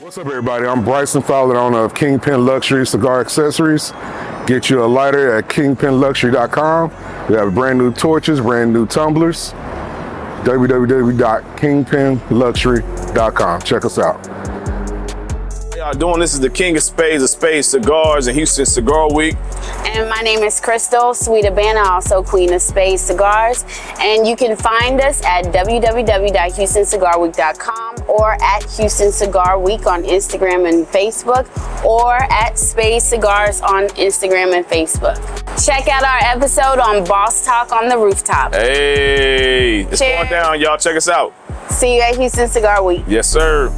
What's up, everybody? I'm Bryson Fowler, owner of Kingpin Luxury Cigar Accessories. Get you a lighter at kingpinluxury.com. We have brand new torches, brand new tumblers. www.kingpinluxury.com. Check us out. How y'all doing? This is the King of Spades Cigars and Houston Cigar Week. And my name is Crystal Sweet Abana, also Queen of Spades Cigars. And you can find us at www.houstoncigarweek.com or at Houston Cigar Week on Instagram and Facebook, or at Spades Cigars on Instagram and Facebook. Check out our episode on Boss Talk on the Rooftop. Hey, it's Cheers. going down, y'all. Check us out. See you at Houston Cigar Week. Yes, sir.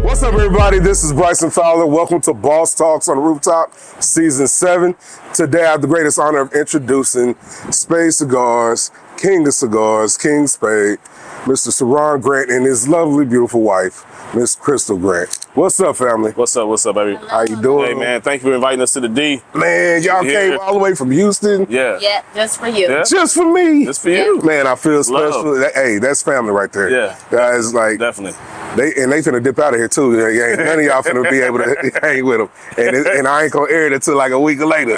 What's up, everybody? This is Bryson Fowler. Welcome to Boss Talks on the Rooftop, Season 7. Today, I have the greatest honor of introducing Spade Cigars, King of Cigars, King Spade, Mr. Cerrone Grant, and his lovely, beautiful wife, Miss Crystal Grant. What's up, family? What's up, baby? How you doing? Hey, man, thank you for inviting us to the D. Man, y'all Yeah. came all the way from Houston. Yeah. Yeah, just for you. Yeah. Just for me. Just for you. Man, I feel special. Love. Hey, that's family right there. Yeah. Guys, like, Definitely. they finna dip out of here too. Ain't none of y'all finna be able to hang with them. And I ain't gonna air it until like a week later.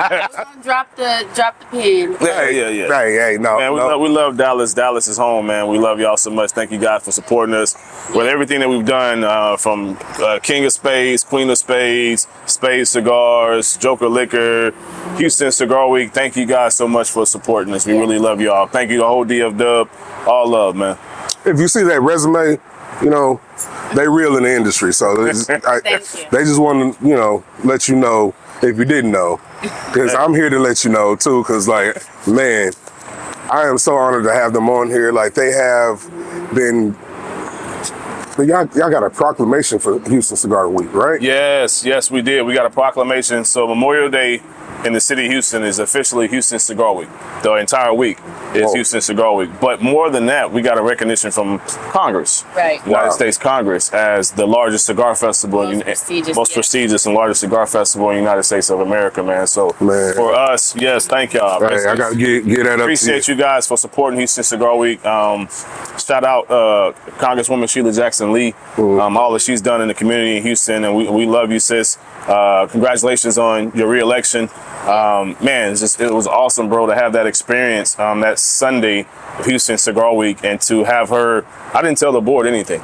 We're gonna drop the pin. Yeah. Hey, no. Man, we love Dallas. Dallas is home, man. We love y'all so much. Thank you guys for supporting us with everything that we've done, from King of Spades, Queen of Spades, Spades Cigars, Joker Liquor, Houston Cigar Week. Thank you guys so much for supporting us. We really love y'all. Thank you, the whole DF Dub. All love, man. If you see that resume, you know, they real in the industry. So they just want to, let you know if you didn't know. Because I'm here to let you know too, because like, man, I am so honored to have them on here. Like, they have been, y'all got a proclamation for Houston Cigar Week, right? Yes, we did. We got a proclamation. So Memorial Day in the city of Houston is officially Houston Cigar Week. The entire week is Houston Cigar Week. But more than that, we got a recognition from Congress, Right. United States Congress, as the largest cigar festival, most prestigious and largest cigar festival in the United States of America, man. So for us, yes, thank y'all. Hey, I gotta get that up. Appreciate you guys for supporting Houston Cigar Week. Shout out Congresswoman Sheila Jackson Lee, all that she's done in the community in Houston, and we love you, sis. Congratulations on your re-election. Man, it was awesome, bro, to have that experience that Sunday of Houston Cigar Week, and to have her. I didn't tell the board anything,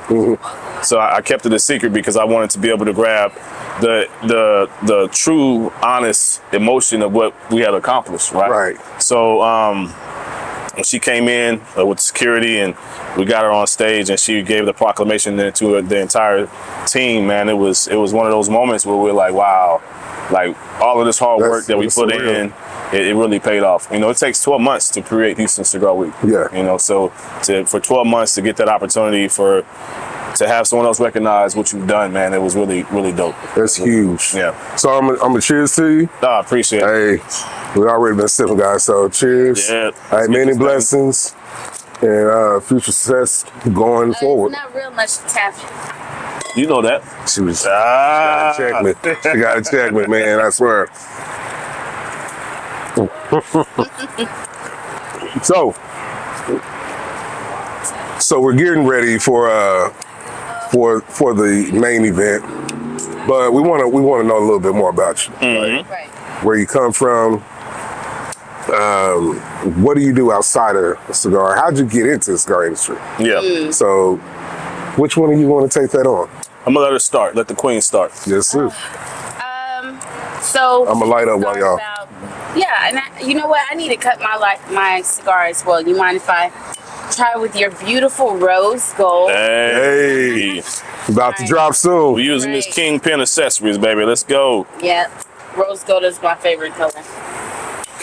so I kept it a secret because I wanted to be able to grab the true, honest emotion of what we had accomplished, right? Right. So when she came in with security, and we got her on stage, and she gave the proclamation to the entire team, man, it was one of those moments where we're like, wow, like all of this hard work that we put in, it really paid off. It takes 12 months to create Houston Cigar Week. Yeah. So for 12 months to get that opportunity to have someone else recognize what you've done, man, it was really, really dope. That's huge. Yeah. So I'm a cheers to you. I appreciate it. Hey, we already been sipping, guys, so cheers. Yeah. Hey, many blessings and future success going forward. It's not real much tapping. You know that. She gotta check me. She gotta check me, man, I swear. So we're getting ready for the main event, but we want to know a little bit more about you. Like, Right. where you come from. What do you do outside of a cigar? How'd you get into the cigar industry? Yeah. So, which one of you want to take that on? I'm gonna let her start. Let the queen start. Yes, sir. So I'm gonna light up while y'all. And you know what? I need to cut my cigar as well. You mind if I try with your beautiful rose gold? Hey. About to drop soon. We're using this Kingpin accessories, baby. Let's go. Yep. Rose gold is my favorite color.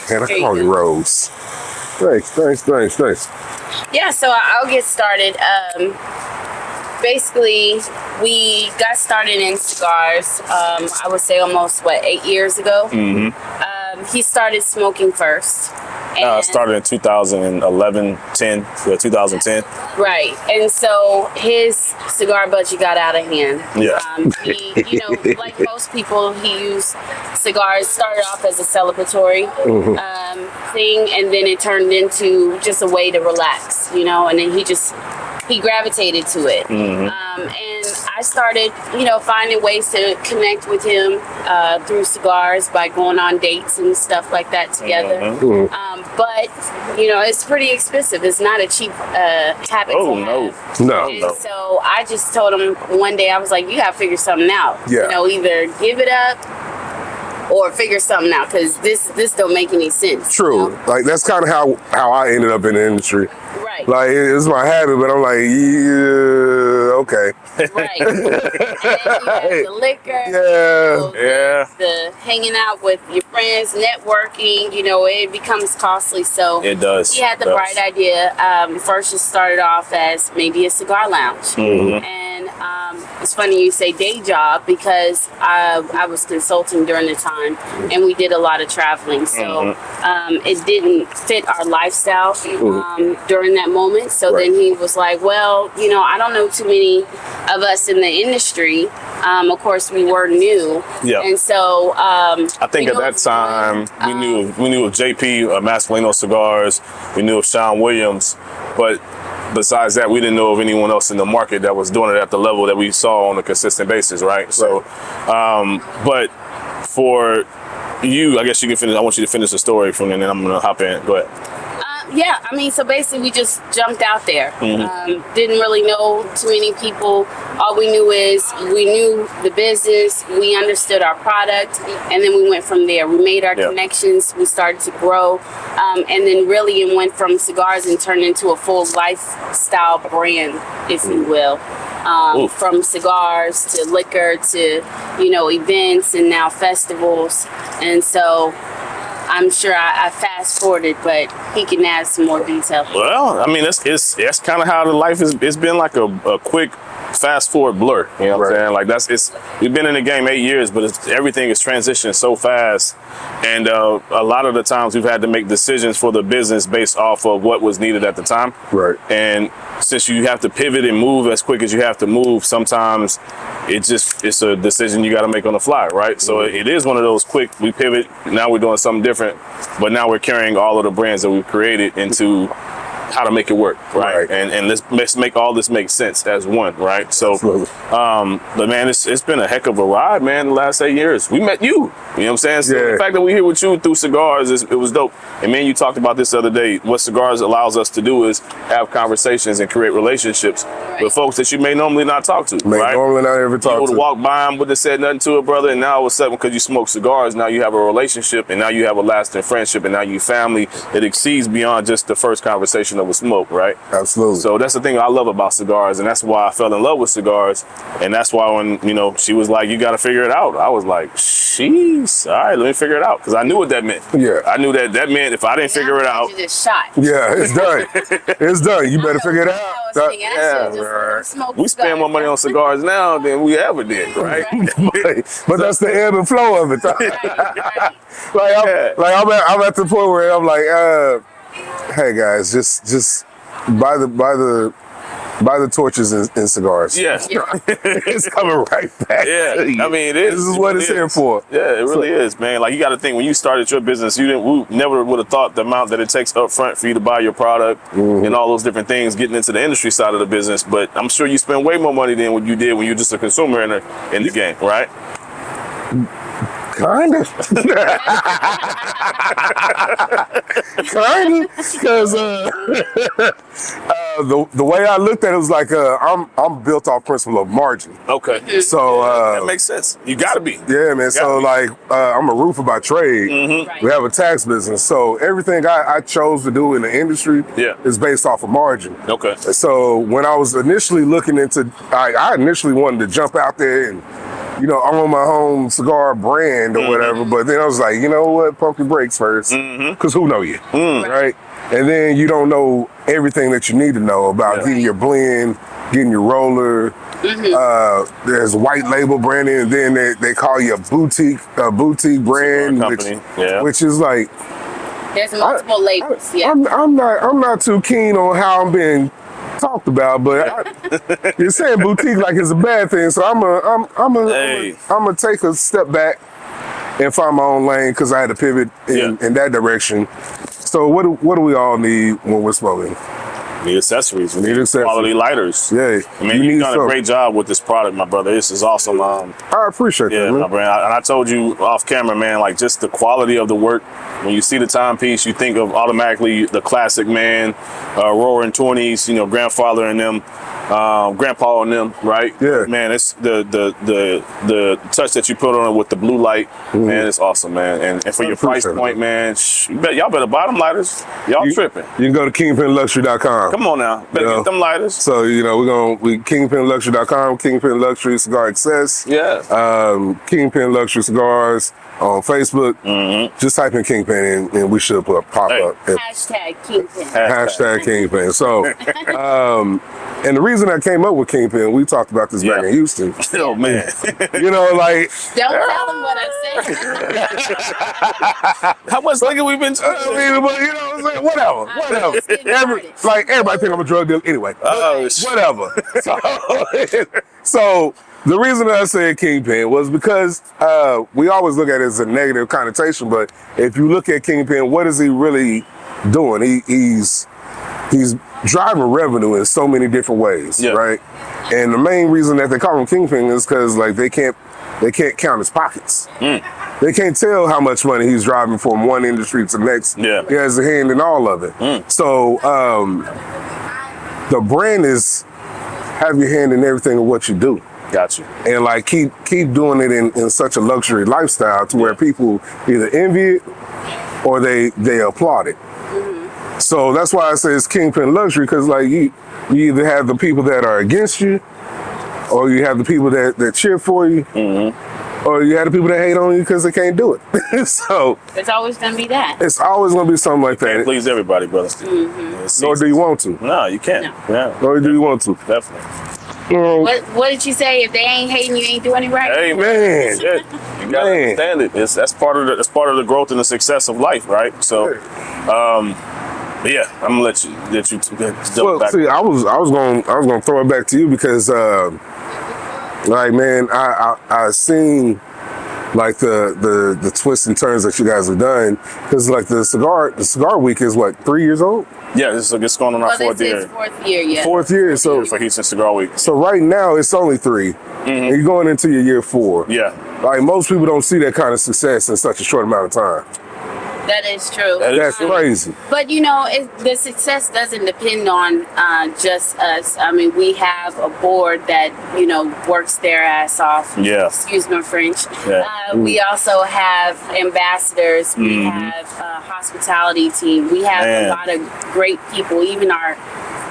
Can I call you Rose? Thanks. Yeah, so I'll get started. Basically, we got started in cigars, I would say almost, 8 years ago? He started smoking first. Started in 2011, 10, 2010. Right. And so his cigar budget got out of hand. Yeah. He, like most people, he used cigars, started off as a celebratory thing, and then it turned into just a way to relax, and then he gravitated to it. And I started, finding ways to connect with him through cigars by going on dates and stuff like that together. But, it's pretty expensive. It's not a cheap habit to have. No. So I just told him one day, I was like, you got to figure something out. Yeah. Either give it up or figure something out, because this don't make any sense. True. Like, that's kind of how I ended up in the industry. Right. Like, it's my habit, but I'm like, yeah, okay. Right. And you have the liquor. The hanging out with your friends, networking, it becomes costly. So it does. He had the bright idea. First, it started off as maybe a cigar lounge. And it's funny you say day job, because I was consulting during the time, and we did a lot of traveling. So it didn't fit our lifestyle during that moment. So then he was like, well, I don't know too many of us in the industry. Of course, we were new. Yeah. And so I think at that time we knew of JP, Masculino Cigars. We knew of Sean Williams, but besides that, we didn't know of anyone else in the market that was doing it at the level that we saw on a consistent basis, right? So, but for you, I guess you can finish. I want you to finish the story from there, and then I'm gonna hop in. Go ahead. So basically we just jumped out there. Didn't really know too many people. All we knew is we knew the business, we understood our product, and then we went from there. We made our connections, we started to grow, and then really it went from cigars and turned into a full lifestyle brand, if you will. From cigars to liquor to, events and now festivals. And so I'm sure I fast forwarded, but he can add some more detail. Well, I mean, it's kind of how the life is. It's been like a quick fast forward blur. You know what I'm saying? Like we've been in the game 8 years, but everything is transitioning so fast, and a lot of the times we've had to make decisions for the business based off of what was needed at the time. Right. And since you have to pivot and move as quick as you have to move, sometimes it's a decision you got to make on the fly, right? So it is one of those quick, we pivot, now we're doing something different, but now we're carrying all of the brands that we've created into how to make it work, right? And let's make all this make sense as one, right? So, but man, it's been a heck of a ride, man. The last 8 years, we met you. You know what I'm saying? So the fact that we're here with you through cigars, it was dope. And man, you talked about this the other day. What cigars allows us to do is have conversations and create relationships with folks that you may normally not talk to. Normally not ever talk to. You would walk by them, would have said nothing to it, brother. And now all of a sudden, because you smoke cigars, now you have a relationship, and now you have a lasting friendship, and now you family that exceeds beyond just the first conversation of a smoke, right? Absolutely. So that's the thing I love about cigars, and that's why I fell in love with cigars, and that's why when she was like, "You got to figure it out," I was like, "Sheesh, all right, let me figure it out," because I knew what that meant. Yeah, I knew that meant if I didn't figure it out, you just shot. Yeah, it's done. It's done. You better figure it out. We spend more money on cigars now than we ever did, right? But that's the ebb and flow of it. I'm at the point where I'm like, hey guys, just buy the torches and cigars. Yes. It's coming right back. Yeah. I mean, it is. This is what it's here for. Yeah, it really is, man. Like, you got to think, when you started your business, we never would have thought the amount that it takes up front for you to buy your product and all those different things, getting into the industry side of the business. But I'm sure you spend way more money than what you did when you're just a consumer in the game, right? Kind of. Kind of. Because the way I looked at it was like, I'm built off principle of margin. Okay. So that makes sense. You got to be. Yeah, man. So like, I'm a roofer by trade. We have a tax business. So everything I chose to do in the industry is based off of margin. Okay. So when I was initially looking into, I initially wanted to jump out there and, own my own cigar brand or whatever. But then I was like, you know what? Pump your brakes first. Because who know you? Right? And then you don't know everything that you need to know about getting your blend, getting your roller. There's white label branding, and then they call you a boutique brand, which is like, There's multiple labels. Yeah. I'm not too keen on how I'm being talked about, but you're saying boutique like it's a bad thing, so I'm gonna take a step back and find my own lane because I had to pivot in that direction. So what do we all need when we're smoking? Need accessories. We need accessories. Quality lighters. Yeah. I mean, you've done a great job with this product, my brother. This is awesome. I appreciate that, man. My brand. And I told you off camera, man, like just the quality of the work. When you see the timepiece, you think of automatically the classic man, Roaring 20s, you know, grandfather and them, grandpa and them, right? Yeah. Man, it's the touch that you put on it with the blue light, man, it's awesome, man. And for your price point, man, y'all better buy them lighters. Y'all tripping. You can go to kingpinluxury.com. Come on now, better get them lighters. So, you know, we kingpinluxury.com, Kingpin Luxury Cigar Access. Yeah. Kingpin Luxury Cigars on Facebook. Just type in Kingpin and we should pop up. Hashtag Kingpin. Hashtag Kingpin. So, and the reason I came up with Kingpin, we talked about this back in Houston. Oh, man. You know, like... Don't tell them what I said. How much longer we been but, you know what I'm saying? Whatever. Everybody think I'm a drug dealer anyway. Whatever. So the reason that I said Kingpin was because we always look at it as a negative connotation, but if you look at Kingpin, what is he really doing? He's driving revenue in so many different ways, right? And the main reason that they call him Kingpin is because like they can't count his pockets. They can't tell how much money he's driving from one industry to the next. He has a hand in all of it. So the brand is have your hand in everything of what you do. Got you. And like keep doing it in such a luxury lifestyle to where people either envy it or they applaud it. So that's why I say it's Kingpin Luxury, because like you either have the people that are against you, or you have the people that cheer for you, or you have the people that hate on you because they can't do it. So it's always gonna be that. It's always gonna be something like that. Can't please everybody, brother. Nor do you want to. No, you can't. No. Nor do you want to. Definitely. What did you say? If they ain't hating, you ain't doing it right. Hey man, you gotta understand it. That's part of the growth and the success of life, right? So, yeah, I'm gonna let you well, back. See, I was gonna throw it back to you because, like, man, I seen like the twists and turns that you guys have done, because like the cigar week is what, 3 years old? Yeah, it's going on our fourth year. Fourth year, yeah. Fourth year, so for Houston Cigar Week. So right now it's only 3, and you're going into your year 4. Yeah, like most people don't see that kind of success in such a short amount of time. That is true. That's crazy. But you know, the success doesn't depend on just us. I mean, we have a board that, you know, works their ass off. Yeah. Excuse my French. Yeah. We also have ambassadors. We have a hospitality team. We have a lot of great people, even our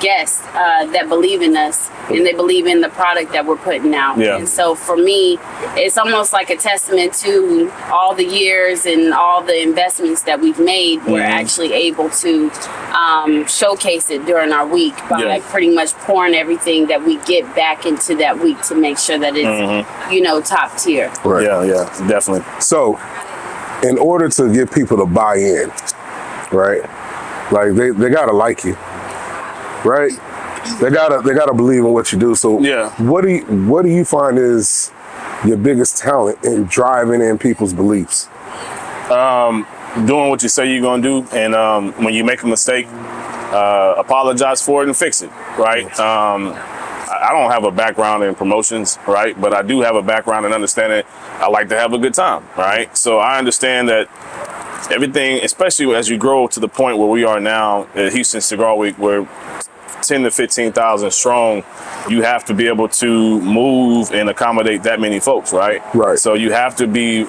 guests that believe in us and they believe in the product that we're putting out. Yeah. And so for me, it's almost like a testament to all the years and all the investments that we've made. We're actually able to showcase it during our week by pretty much pouring everything that we get back into that week to make sure that it's, you know, top tier. Right. Yeah, definitely. So in order to get people to buy in, right, like they gotta like you. Right, they gotta believe in what you do. So what do you find is your biggest talent in driving in people's beliefs? Doing what you say you're gonna do, and when you make a mistake, apologize for it and fix it. Right. I don't have a background in promotions, right, but I do have a background in understanding I like to have a good time. Right. So I understand that everything, especially as you grow to the point where we are now at Houston Cigar Week, where 10 to 15,000 strong, you have to be able to move and accommodate that many folks, right? Right. So you have to be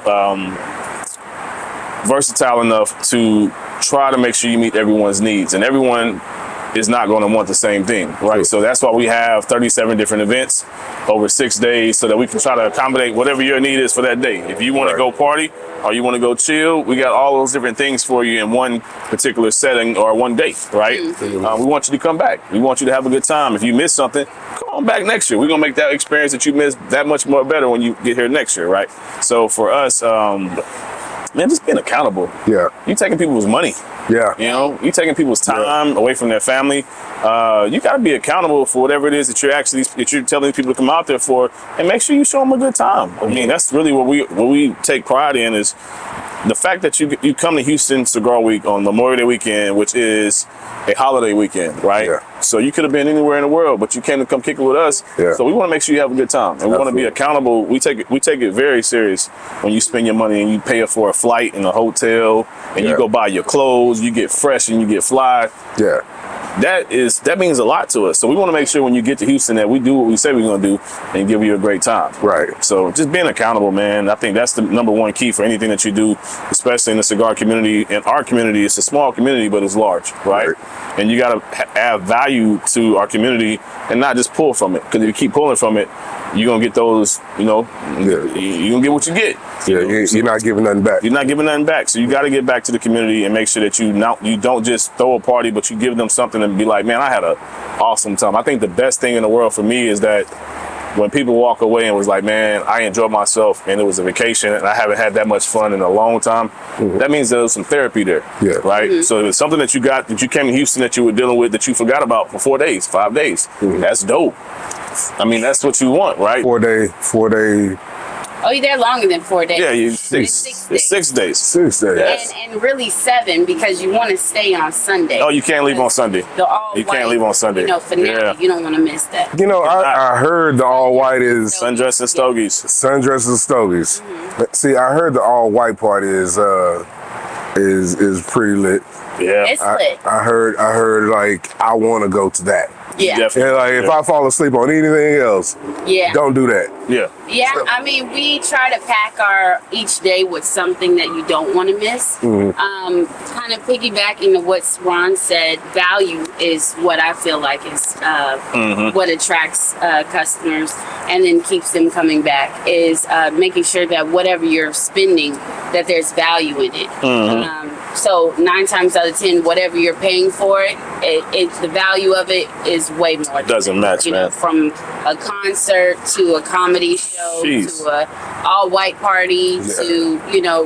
versatile enough to try to make sure you meet everyone's needs, and everyone is not going to want the same thing, right? Sure. So that's why we have 37 different events over 6 days, so that we can try to accommodate whatever your need is for that day. If you want to go party or you want to go chill, we got all those different things for you in one particular setting or one day, right? We want you to come back. We want you to have a good time. If you miss something, come on back next year. We're going to make that experience that you missed that much more better when you get here next year, right? So for us, man, just being accountable. Yeah. You taking people's money. Yeah. You know, you taking people's time away from their family. You got to be accountable for whatever it is that you're telling people to come out there for, and make sure you show them a good time. I mean, that's really what we take pride in, is the fact that you come to Houston Cigar Week on Memorial Day weekend, which is a holiday weekend, right? Yeah. So you could have been anywhere in the world, but you came to come kick it with us. Yeah. So we want to make sure you have a good time, and we want to be accountable. We take it very serious when you spend your money and you pay for a flight and a hotel, and you go buy your clothes, you get fresh and you get fly. Yeah. That means a lot to us. So we want to make sure when you get to Houston that we do what we say we're going to do and give you a great time. Right. So just being accountable, man. I think that's the number one key for anything that you do, especially in the cigar community. In our community, it's a small community, but it's large, right? And you got to add value to our community and not just pull from it. Because if you keep pulling from it, you're going to get those, you're going to get what you get. Yeah, you're not giving nothing back. You're not giving nothing back. So you got to get back to the community and make sure that you don't just throw a party, but you give them something and be like, man, I had an awesome time. I think the best thing in the world for me is that when people walk away and was like, man, I enjoyed myself and it was a vacation and I haven't had that much fun in a long time, that means there was some therapy there, right? So it was something that you came to Houston that you were dealing with that you forgot about for 4 days, 5 days. That's dope. I mean, that's what you want, right? 4 day. Oh, you're there longer than 4 days. Yeah, It's 6 days. 6 days. 6 days. Yes. And really 7, because you want to stay on Sunday. Oh, you can't leave on Sunday. You can't leave on Sunday. Finale. You don't want to miss that. I heard the all white is Sundress and stogies. Sundress and stogies. See, I heard the all white part is pretty lit. Yeah. It's lit. I heard like I want to go to that. Yeah. Definitely. And like if I fall asleep on anything else, don't do that. Yeah. Yeah, I mean, we try to pack each day with something that you don't want to miss. Kind of piggybacking to what Ron said, value is what I feel like is what attracts customers and then keeps them coming back, is making sure that whatever you're spending, that there's value in it. So 9 times out of 10, whatever you're paying for the value of it is way more. It doesn't match, man. From a concert to a comedy show to a all-white party to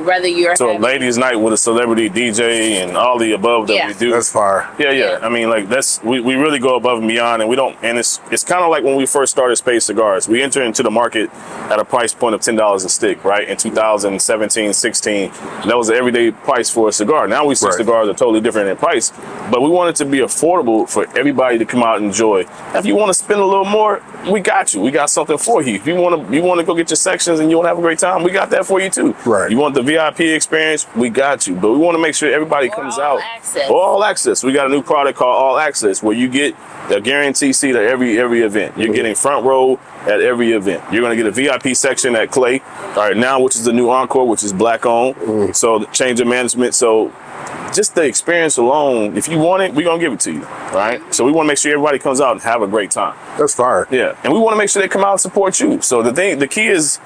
whether you're to a ladies' night with a celebrity DJ and all the above that we do. That's fire. Yeah. I mean, like we really go above and beyond, and we don't. And it's kind of like when we first started Space Cigars. We entered into the market at a price point of $10 a stick, right? In 2017, 16, that was the everyday price for a cigar. Now we see cigars are totally different in price, but we want it to be affordable for everybody to come out and enjoy. If you want to spend a little more, we got you. We got something for you. If you want to go get your sections and you want to have a great time, we got that for you too. Right. You want the VIP experience, we got you. But we want to make sure everybody comes out. All access. We got a new product called All Access, where you get a guaranteed seat at every event. You're getting front row at every event. You're going to get a VIP section at Clay, all right, now, which is the new Encore, which is black owned. So the change of management. So just the experience alone, if you want it, we're going to give it to you, right? So we want to make sure everybody comes out and have a great time. That's fire. Yeah, and we want to make sure they come out and support you. So the key is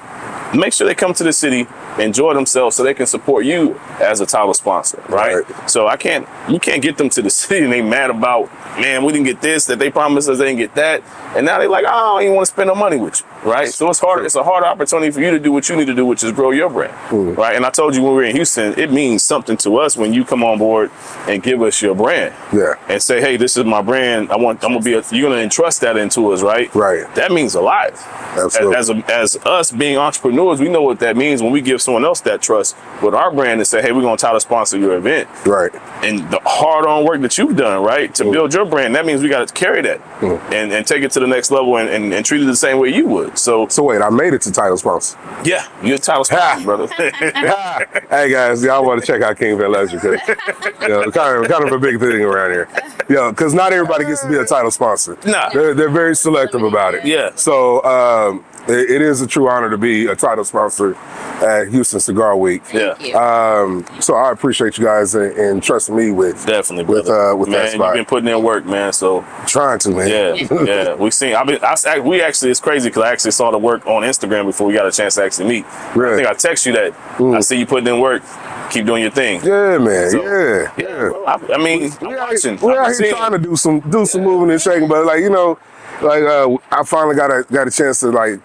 make sure they come to the city, enjoy themselves so they can support you as a title sponsor, right? So you can't get them to the city and they mad about, man, we didn't get this, that they promised us, they didn't get that. And now they're like, oh, I don't even want to spend no money with you, right? So it's a hard opportunity for you to do what you need to do, which is grow your brand, right? And I told you when we were in Houston, it means something to us when you come on board and give us your brand. Yeah. And say, hey, this is my brand. you're gonna entrust that into us, right? Right. That means a lot. Absolutely. As us being entrepreneurs, we know what that means when we give someone else that trust with our brand and say, hey, we're gonna title sponsor your event. Right. And the hard-on work that you've done, right, to build your brand, that means we got to carry that and take it to the next level and treat it the same way you would. So wait, I made it to title sponsor. Yeah, you're a title sponsor, brother. Hey guys, y'all want to check out King Van Leisure, kind of a big thing around here. Because not everybody gets to be a title sponsor. Nah, they're very selective about it. Yeah. So it is a true honor to be a title sponsor at Houston Cigar Week. Yeah. So I appreciate you guys and trusting me with with man, that spot. You've been putting in work, man. So trying to, man. Yeah. We actually, it's crazy because I actually saw the work on Instagram before we got a chance to actually meet. Really? I think I text you that. I see you putting in work. Keep doing your thing. Yeah, man. So, yeah. I mean, we're out here trying to do some moving and shaking, but I finally got a chance to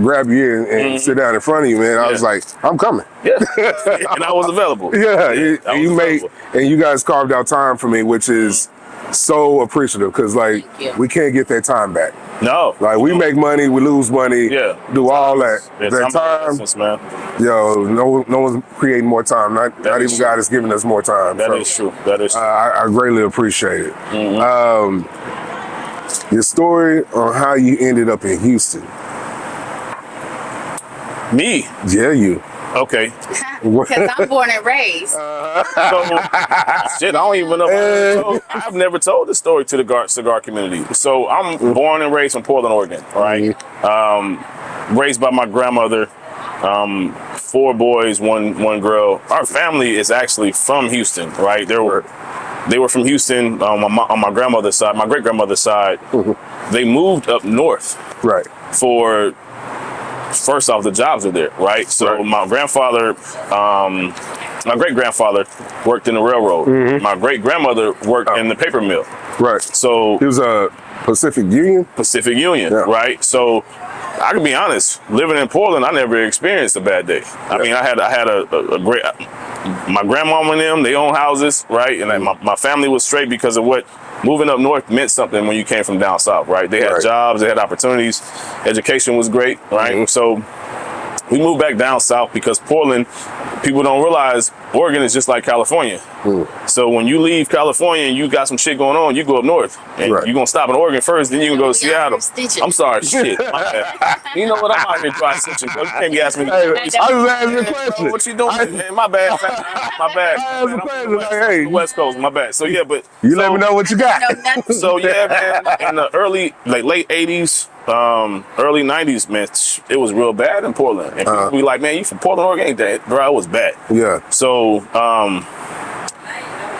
grab you and sit down in front of you, man. I was like, I'm coming. Yeah, and I was available. Yeah, available. And you guys carved out time for me, which is so appreciative because like we can't get that time back. No, like we make money, we lose money, do all that. That time, essence, man. Yo, no one's creating more time. Not even God is giving us more time. That is true. That is true. I greatly appreciate it. Your story on how you ended up in Houston. Me? Yeah, you. Okay. Because I'm born and raised. Shit, I don't even know. I've never told this story to the cigar community. So I'm born and raised in Portland, Oregon, right? Raised by my grandmother, 4 boys, one girl. Our family is actually from Houston, right? They were from Houston on my grandmother's side, my great-grandmother's side. They moved up north for... First off, the jobs are there, right? So my grandfather, my great-grandfather worked in the railroad. My great-grandmother worked in the paper mill. Right. So he was a Pacific Union? Pacific Union, right? So I can be honest, living in Portland, I never experienced a bad day. I mean, I had a great, my grandmama and them, they own houses, right? And my family was straight because of what moving up north meant something when you came from down south, right? They had jobs, they had opportunities, education was great, right? So we moved back down south because Portland, people don't realize Oregon is just like California. So when you leave California and you got some shit going on, you go up north and you're going to stop in Oregon first, then you can go to Seattle. I'm sorry, shit. My bad. You know what? I'm out here dry stitching. You can't be asking me. I was asking a question. What you doing? My bad. My bad. I asked a question. Like, hey, West Coast, my bad. So yeah, but you let me know what you got. So yeah, man, in the late 80s, early 90s, man, it was real bad in Portland. And people be like, man, you from Portland, Oregon? Ain't that? Bro, it was bad. Yeah. So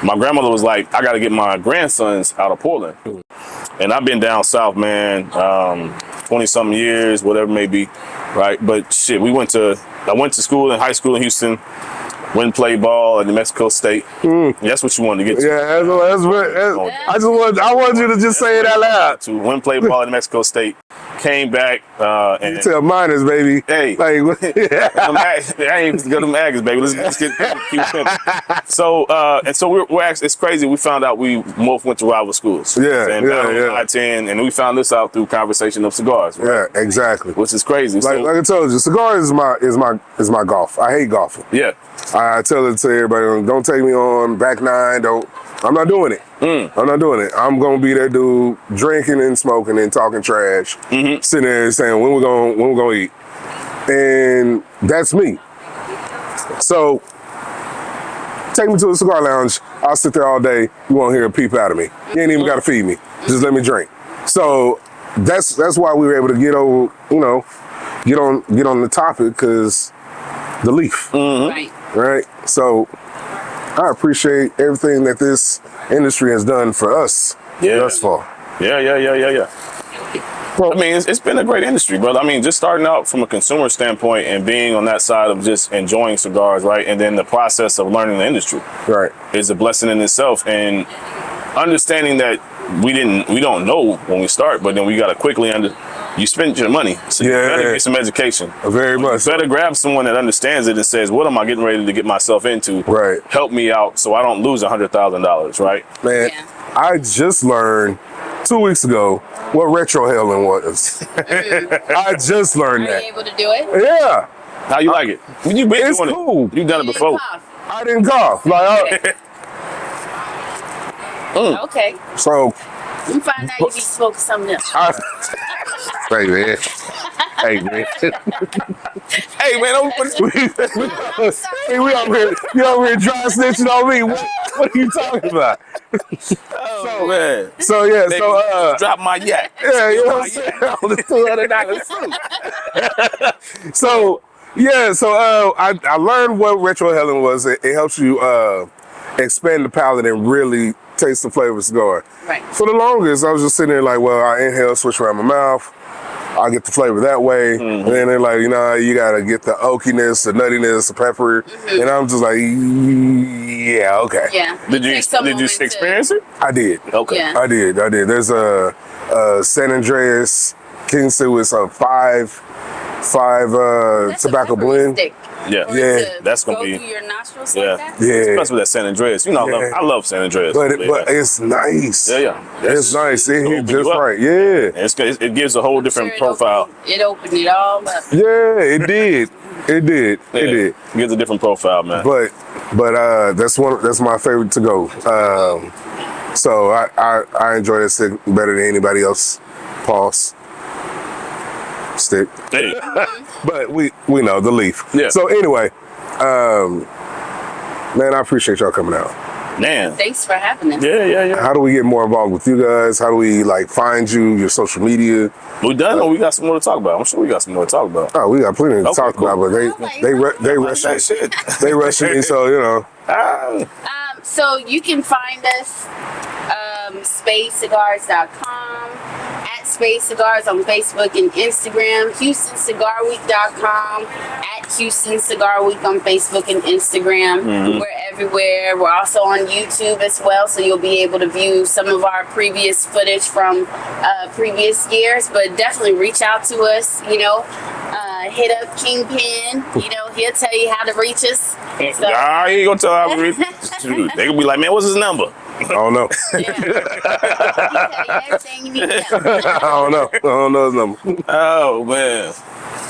my grandmother was like, I got to get my grandsons out of Portland. And I've been down south, man, 20-something years, whatever it may be, right? But shit, I went to school in high school in Houston. Went and played ball at New Mexico State. That's what you wanted to get to. Yeah, I wanted you to just say it out loud. To win, play ball at New Mexico State. Came back and you tell minors, baby. Hey, like, I ain't go to them Aggies, baby. Let's keep pimping. So we're actually, it's crazy. We found out we both went to rival schools. I-10, and we found this out through conversation of cigars. Right? Yeah, exactly. Which is crazy. Like I told you, cigars is my golf. I hate golfing. Yeah. I tell it to everybody, don't take me on back nine. I'm not doing it. I'm not doing it. I'm gonna be that dude drinking and smoking and talking trash, sitting there saying when we're gonna eat, and that's me. So take me to a cigar lounge. I'll sit there all day. You won't hear a peep out of me. You ain't even gotta feed me. Just let me drink. So that's why we were able to get over, get on the topic, because the leaf, right? So I appreciate everything that this industry has done for us thus far. Yeah. Well, I mean, it's been a great industry, brother. I mean, just starting out from a consumer standpoint and being on that side of just enjoying cigars, right? And then the process of learning the industry, right, is a blessing in itself. And understanding that we don't know when we start, but then we got to quickly you spend your money, so you better get some education. Very much. You better grab someone that understands it and says, what am I getting ready to get myself into? Right. Help me out so I don't lose $100,000, right? Man, I just learned 2 weeks ago what retrohaling was. I just learned that. Are you able to do it? Yeah. How you like it? You've been it's doing cool. You've done it before. I didn't cough. Like, okay. So you find out you be smoking something else. Hey man. Hey man. Hey man, we over here dry snitching on me. What are you talking about? Man. So yeah, baby, drop my yak. Yeah, you know what I'm saying? On the $200 suit. So I learned what retrohaling was. It helps you expand the palate and really taste the flavor of cigar. Right. For the longest, I was just sitting there like, well, I inhale, switch around my mouth. I get the flavor that way. And then they're like, you got to get the oakiness, the nuttiness, the pepper. And I'm just like, yeah, okay. Yeah. Did you experience it? I did. Okay. Yeah. I did. There's a San Andreas King Sue. It's a 5 5 tobacco blend. Stick. Yeah, Yeah. that's gonna go be. through your nostrils Yeah, like that. Yeah. especially that San Andreas. You know, Yeah. I love San Andreas. But it's nice. yeah. It's nice. It It'll hit open just you up. right. Yeah. And it gives a whole different profile. It opened it all up. Yeah, it did. It did. Yeah, It did. It gives a different profile, man. But that's my favorite to go. So I enjoy that stick better than anybody else. Pause. Stick. Hey, But we know the leaf. Yeah. So anyway, man, I appreciate y'all coming out. man. Thanks for having us. Yeah. How do we get more involved with you guys? How do we like find you, your social media? We done, or we got some more to talk about? I'm sure we got some more to talk about. Oh, we got plenty to Okay, talk cool. about, but they rushing That shit. they rushing me, so you know. So you can find us spacecigars.com, at Space Cigars on Facebook and Instagram, HoustonCigarWeek.com, at Houston Cigar Week on Facebook and Instagram. We're everywhere. We're also on YouTube as well, so you'll be able to view some of our previous footage from previous years. But definitely reach out to us, hit up Kingpin, he'll tell you how to reach us. So, Nah, he ain't gonna tell how to read. Shoot, they gonna be like, man, what's his number? I don't know. yeah. He'll tell you everything you need to know. I don't know his number. Oh man.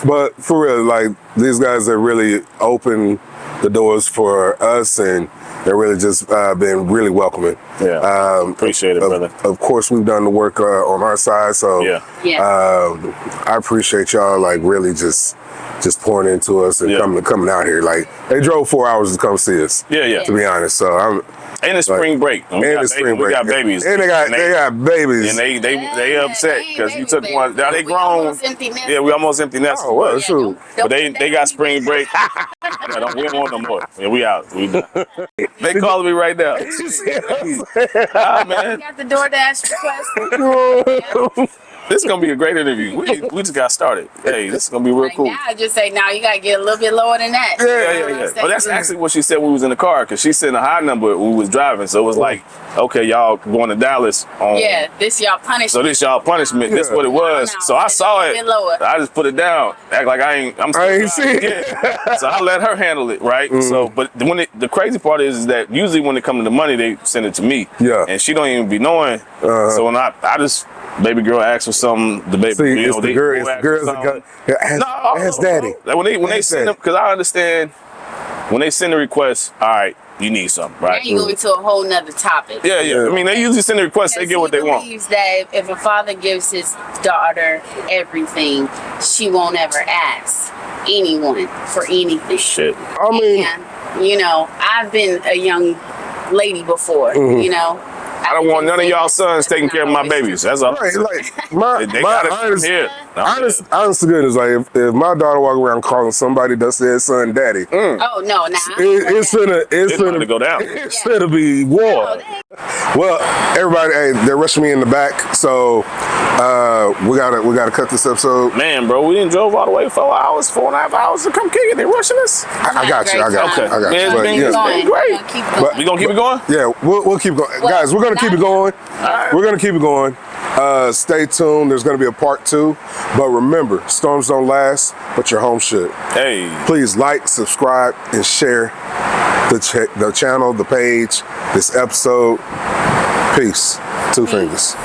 But for real, like these guys have really opened the doors for us, and they're really just been really welcoming. Yeah. Appreciate it, brother. Of course, we've done the work on our side, so Yeah. I appreciate y'all like really just pouring into us and Yeah. coming out here. Like they drove 4 hours to come see us. Yeah. To be honest, so I'm. And it's spring break. And it's spring break. We got babies. And they got babies. And they upset because you took one. Now they We grown. almost empty nest. Yeah, we almost empty nesters. Oh, well, but- shoot. But they got spring break. Yeah, we don't want no more. Yeah, we out. We done. They calling me right now. Ah, man, Got the DoorDash request. this is gonna be a great interview. We just got started. Hey, this is gonna be real Like cool. now, I just say, now you got to get a little bit lower than that. Yeah. But that's actually what she said when we was in the car, because she said a high number when we was driving. So it was like, okay, y'all going to Dallas on. Yeah, this y'all punishment. So this y'all punishment. This what it was. No, So I saw a it. bit lower. I just put it down. Act like I ain't see it. Yeah. So I let her handle it, right? So, but the crazy part is that usually when it comes to the money, they send it to me. Yeah. And she don't even be knowing. So when I just baby girl asks for something, the baby. See, it's the girl. It's the ask for girls that something. got. Ask daddy. Like when they Ask send them, daddy. because I understand when they send a request. All right, you need something, Now right? you go into a whole nother topic. Yeah. I mean, they usually send a request. They get what they want. He believes that if a father gives his daughter everything, she won't ever ask anyone for anything. Shit. I mean, And, I've been a young lady before, I don't want none of y'all sons taking care of my babies. That's all. right, like my They got it from honest, here. honest to goodness, like if my daughter walk around calling somebody that says son daddy, Oh no, nah. it's It's finna to go down. It's finna be war. No, they- Well, everybody, hey, they're rushing me in the back, so we gotta cut this episode. Man, bro, we didn't drove all the way 4.5 hours to come kick it. They rushing us. I got you. I got you. Okay. I got Man, you. it's But, been- yeah. it's been great. Keep going. But- We gonna keep it going? Yeah, we'll keep going. Guys, we're going to keep it going. We're going to keep it going. Stay tuned. There's going to be a part 2. But remember, storms don't last, but your home should. Hey. Please like, subscribe, and share the channel, the page, this episode. Peace. 2 fingers.